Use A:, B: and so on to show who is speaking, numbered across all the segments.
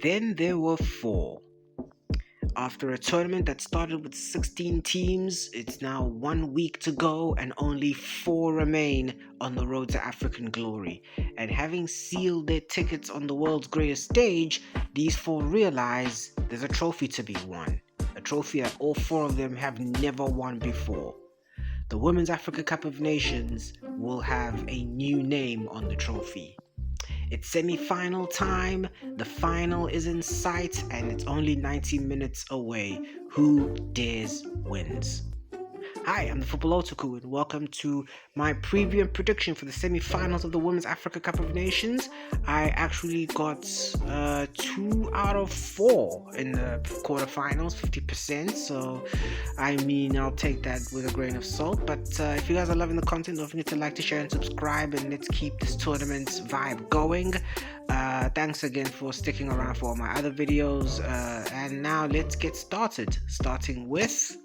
A: Then there were four. After a tournament that started with 16 teams, it's now 1 week to go and only four remain on the road to African glory. And having sealed their tickets on the world's greatest stage, these four realize there's a trophy to be won. A trophy that all four of them have never won before. The Women's Africa Cup of Nations will have a new name on the trophy. It's semi-final time, the final is in sight, and it's only 90 minutes away. Who dares wins. Hi, I'm the Football Otaku, and welcome to my preview and prediction for the semi-finals of the Women's Africa Cup of Nations. I actually got 2 out of 4 in the quarterfinals, 50%, so I mean, I'll take that with a grain of salt. But if you guys are loving the content, don't forget to like, to share, and subscribe, and let's keep this tournament vibe going. Thanks again for sticking around for all my other videos, and now let's get started, starting with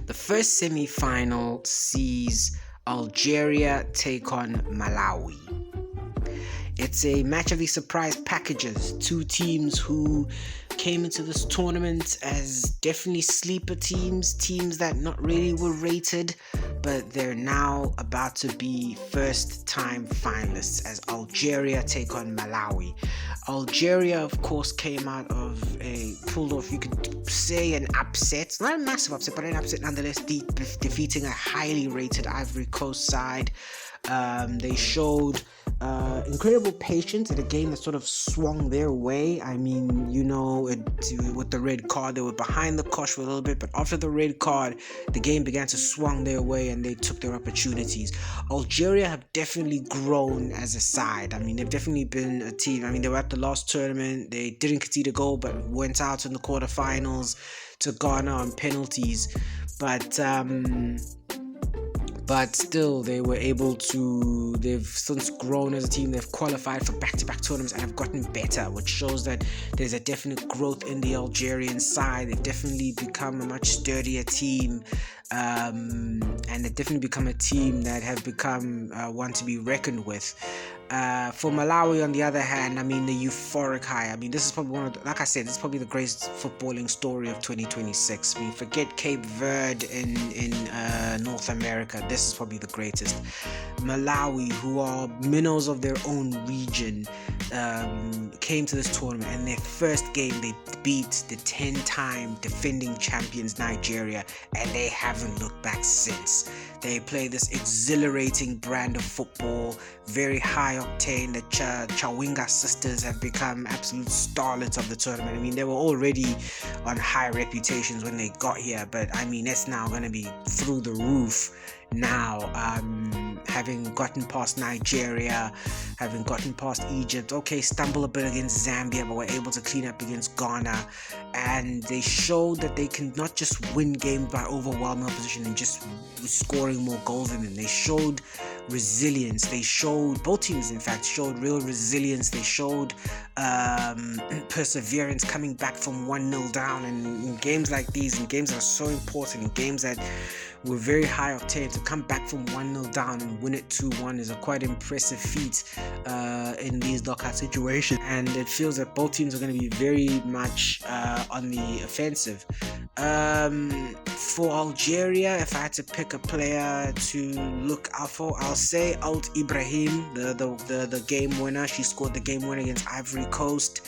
A: the first semi-final sees Algeria take on Malawi. It's a match of these surprise packages. Two teams who came into this tournament as definitely sleeper teams, teams that not really were rated, but they're now about to be first-time finalists as Algeria take on Malawi. Algeria, of course, came out of pulled off, you could say, an upset. Not a massive upset, but an upset nonetheless, defeating a highly rated Ivory Coast side. They showed incredible patience in a game that sort of swung their way. I mean, with the red card, they were behind the cosh for a little bit, but after the red card, the game began to swung their way and they took their opportunities. Algeria have definitely grown as a side. I mean, they've definitely been a team. I mean, they were at the last tournament. They didn't concede a goal, but went out in the quarterfinals to Ghana on penalties. But still, they were able to, they've since grown as a team. They've qualified for back-to-back tournaments and have gotten better, which shows that there's a definite growth in the Algerian side. They've definitely become a much sturdier team, and they've definitely become a team that have become one to be reckoned with. For Malawi, on the other hand, I mean, the euphoric high. I mean, this is probably one of the, like I said, this is probably the greatest footballing story of 2026. I mean, forget Cape Verde in North America. This is probably the greatest. Malawi, who are minnows of their own region, came to this tournament, and their first game they beat the 10-time defending champions Nigeria, and they haven't looked back since. They play this exhilarating brand of football, very high octane. The Chawinga sisters have become absolute starlets of the tournament. I mean, they were already on high reputations when they got here, but I mean, it's now going to be through the roof now, having gotten past Nigeria, having gotten past Egypt. Okay, stumble a bit against Zambia, but were able to clean up against Ghana, and they showed that they can not just win games by overwhelming opposition and just scoring more goals than them. They showed resilience. They showed, both teams in fact showed real resilience. They showed perseverance, coming back from 1-0 down, and in games like these, in games that are so important, in games that were very high octane, to come back from 1-0 down and win it 2-1 is a quite impressive feat in these knockout situations, and it feels that both teams are going to be very much on the offensive. For Algeria, if I had to pick a player to look out for, I'll say Alt Ibrahim, the game winner. She scored the game winner against Ivory Coast.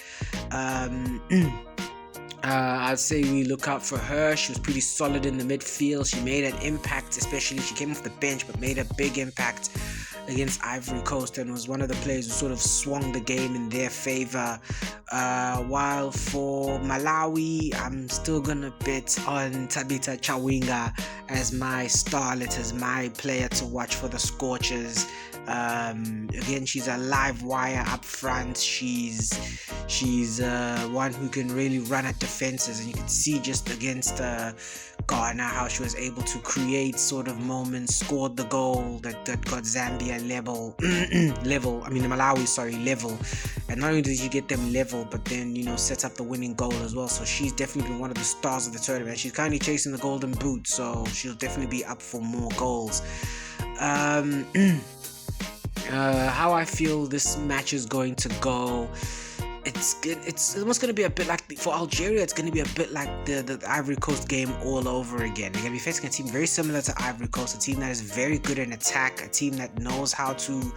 A: I'd say we look out for her. She was pretty solid in the midfield. She made an impact, especially she came off the bench, but made a big impact against Ivory Coast and was one of the players who sort of swung the game in their favor. While for Malawi, I'm still gonna bet on Tabitha Chawinga as my starlet, as my player to watch for the Scorchers. Again, she's a live wire up front. She's one who can really run at defenses, and you can see just against Ghana how she was able to create sort of moments, scored the goal that got Zambia level. Level. And not only did you get them level, but then set up the winning goal as well. So she's definitely been one of the stars of the tournament. She's currently chasing the golden boot, so she'll definitely be up for more goals. How I feel this match is going to go, it it's almost going to be a bit like for Algeria. It's going to be a bit like the Ivory Coast game all over again. They're going to be facing a team very similar to Ivory Coast, a team that is very good in attack, a team that knows how to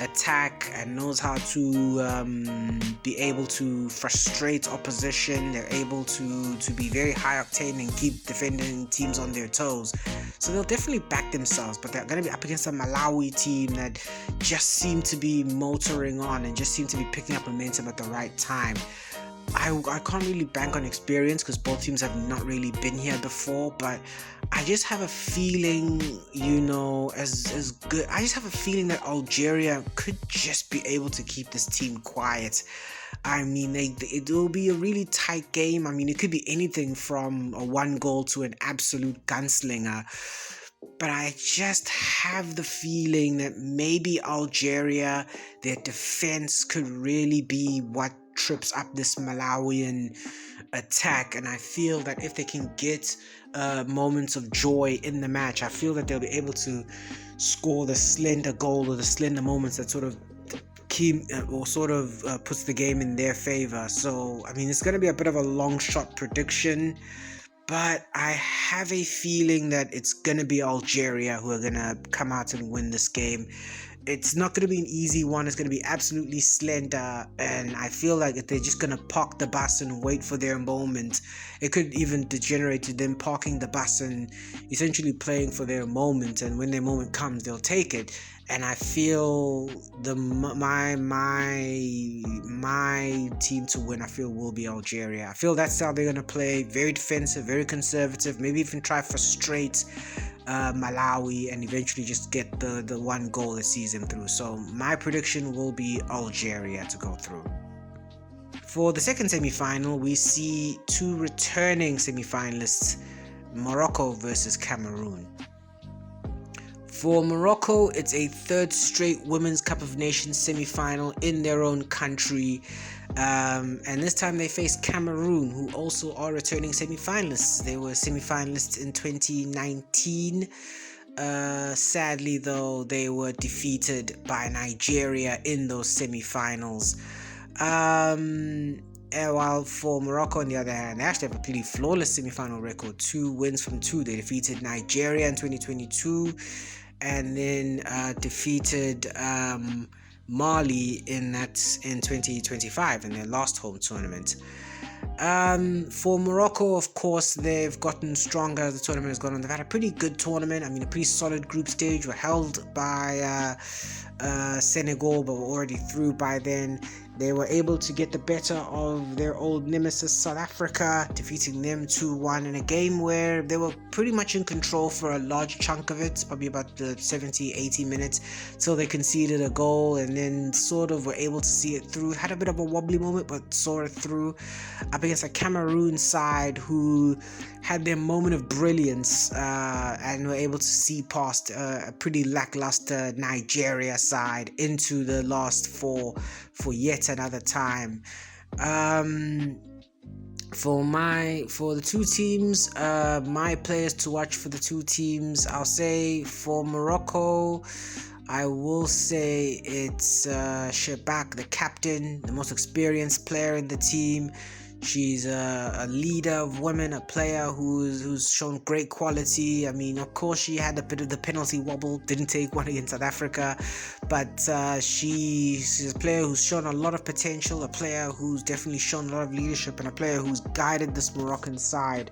A: attack and knows how to be able to frustrate opposition. They're able to be very high octane and keep defending teams on their toes. So they'll definitely back themselves, but they're going to be up against a Malawi team that just seem to be motoring on and just seem to be picking up momentum at the right time. I can't really bank on experience because both teams have not really been here before, but I just have a feeling, as good. I just have a feeling that Algeria could just be able to keep this team quiet. I mean, it will be a really tight game. I mean, it could be anything from a 1 goal to an absolute gunslinger. But I just have the feeling that maybe Algeria, their defense could really be what trips up this Malawian attack. And I feel that if they can get moments of joy in the match, I feel that they'll be able to score the slender goal or the slender moments that sort of puts the game in their favor. So, I mean, it's going to be a bit of a long shot prediction, but I have a feeling that it's going to be Algeria who are going to come out and win this game. It's not going to be an easy one. It's going to be absolutely slender. And I feel like if they're just going to park the bus and wait for their moment, it could even degenerate to them parking the bus and essentially playing for their moment. And when their moment comes, they'll take it. And I feel my team to win, I feel, will be Algeria. I feel that's how they're going to play. Very defensive, very conservative, maybe even try frustrate Malawi and eventually just get the 1 goal that sees them through. So my prediction will be Algeria to go through. For the second semi-final, we see 2 returning semi-finalists, Morocco versus Cameroon. For Morocco, it's a 3rd straight Women's Cup of Nations semi-final in their own country. And this time they face Cameroon, who also are returning semi-finalists. They were semi-finalists in 2019. Sadly, though, they were defeated by Nigeria in those semi-finals. While for Morocco, on the other hand, they actually have a pretty flawless semi-final record. 2 wins from 2. They defeated Nigeria in 2022 and then defeated Mali in 2025 in their last home tournament. For Morocco, of course, they've gotten stronger as the tournament has gone on. They've had a pretty good tournament. I mean, a pretty solid group stage. Were held by Senegal, but were already through by then. They were able to get the better of their old nemesis South Africa, defeating them 2-1 in a game where they were pretty much in control for a large chunk of it, probably about the 70-80 minutes, till they conceded a goal and then sort of were able to see it through. Had a bit of a wobbly moment, but saw it through up against a Cameroon side who had their moment of brilliance and were able to see past a pretty lackluster Nigeria side into the last 4 for yet another time. For the 2 teams, my players to watch for the 2 teams, I'll say for Morocco, I will say it's Shebak, the captain, the most experienced player in the team. She's a leader of women, a player who's shown great quality. I mean, of course, she had a bit of the penalty wobble, didn't take one against South Africa, but she's a player who's shown a lot of potential, a player who's definitely shown a lot of leadership, and a player who's guided this Moroccan side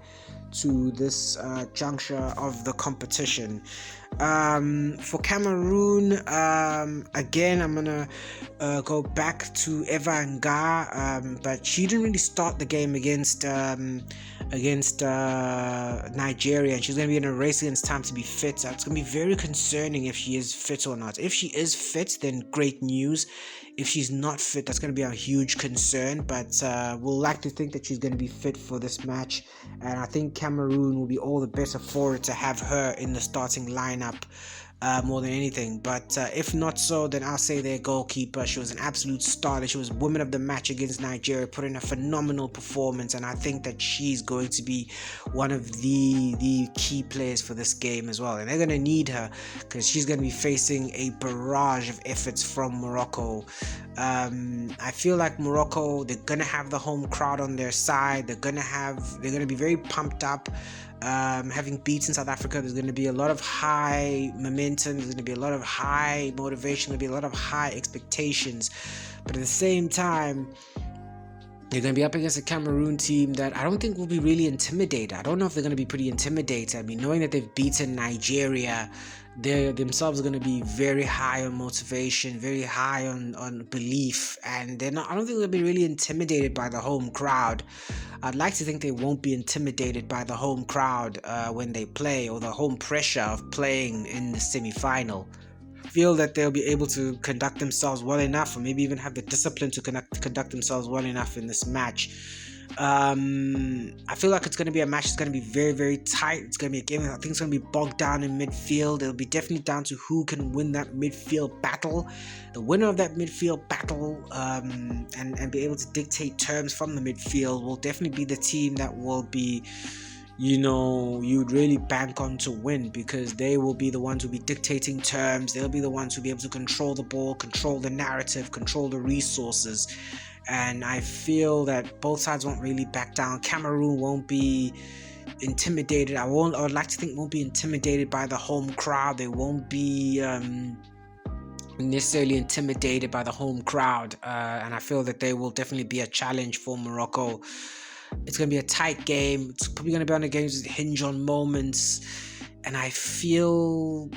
A: to this juncture of the competition. For Cameroon, again, I'm gonna go back to Eva Nga, but she didn't really start the game against Nigeria, and she's gonna be in a race against time to be fit. So it's gonna be very concerning if she is fit or not. If she is fit, then great news. If she's not fit, that's going to be a huge concern, but we'll like to think that she's going to be fit for this match, and I think Cameroon will be all the better for it to have her in the starting lineup more than anything. But if not so, then I'll say their goalkeeper. She was an absolute star. She was woman of the match against Nigeria, put in a phenomenal performance, and I think that she's going to be one of the key players for this game as well. And they're going to need her because she's going to be facing a barrage of efforts from Morocco. I feel like Morocco, they're going to have the home crowd on their side. They're going to be very pumped up. Having beaten South Africa, there's going to be a lot of high momentum, there's going to be a lot of high motivation, there'll be a lot of high expectations. But at the same time, they're going to be up against a Cameroon team that I don't think will be really intimidated. I don't know if they're going to be pretty intimidated. I mean, knowing that they've beaten Nigeria, they themselves are going to be very high on motivation, very high on belief, and I don't think they'll be really intimidated by the home crowd. I'd like to think they won't be intimidated by the home crowd when they play, or the home pressure of playing in the semi-final. Feel that they'll be able to conduct themselves well enough, or maybe even have the discipline to conduct themselves well enough in this match. I feel like it's going to be a match that's going to be very, very tight. It's going to be a game I think it's going to be bogged down in midfield. It'll be definitely down to who can win that midfield battle. The winner of that midfield battle and be able to dictate terms from the midfield will definitely be the team that will be, you'd really bank on to win, because they will be the ones who'll be dictating terms. They'll be the ones who'll be able to control the ball, control the narrative, control the resources. And I feel that both sides won't really back down. Cameroon won't be intimidated. I would like to think won't be intimidated by the home crowd. They won't be necessarily intimidated by the home crowd. And I feel that they will definitely be a challenge for Morocco. It's going to be a tight game. It's probably going to be on the games that hinge on moments. And I feel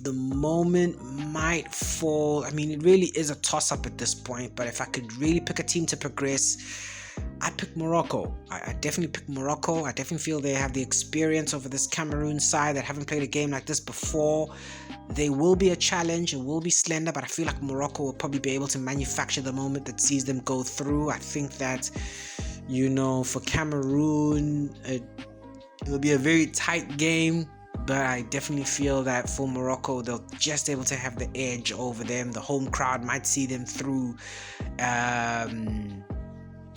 A: the moment might fall. I mean, it really is a toss-up at this point, but if I could really pick a team to progress, I'd pick Morocco. I definitely pick Morocco. I definitely feel they have the experience over this Cameroon side that haven't played a game like this before. They will be a challenge. It will be slender, but I feel like Morocco will probably be able to manufacture the moment that sees them go through. I think that, for Cameroon, it'll be a very tight game. But I definitely feel that for Morocco, they'll just able to have the edge over them. The home crowd might see them through. And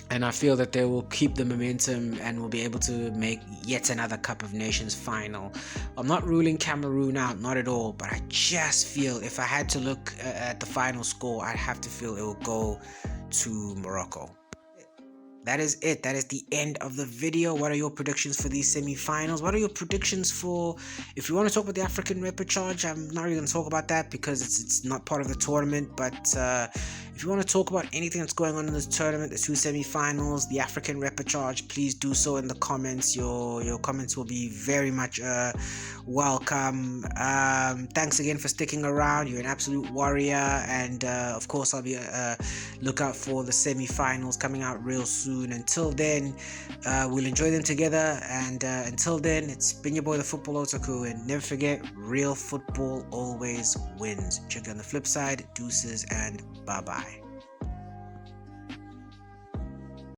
A: I feel that they will keep the momentum and will be able to make yet another Cup of Nations final. I'm not ruling Cameroon out, not at all. But I just feel if I had to look at the final score, I'd have to feel it will go to Morocco. That is it. That is the end of the video. What are your predictions for these semi-finals? What are your predictions for, if you want to talk about the African repechage? I'm not really going to talk about that because it's not part of the tournament. But if you want to talk about anything that's going on in this tournament, the two semi-finals, the African repechage, please do so in the comments. Your comments will be very much welcome. Thanks again for sticking around. You're an absolute warrior. And of course, I'll be look out for the semi-finals coming out real soon. Until then, we'll enjoy them together, and until then, it's been your boy the Football Otaku, and never forget, real football always wins. Check you on the flip side. Deuces and bye bye.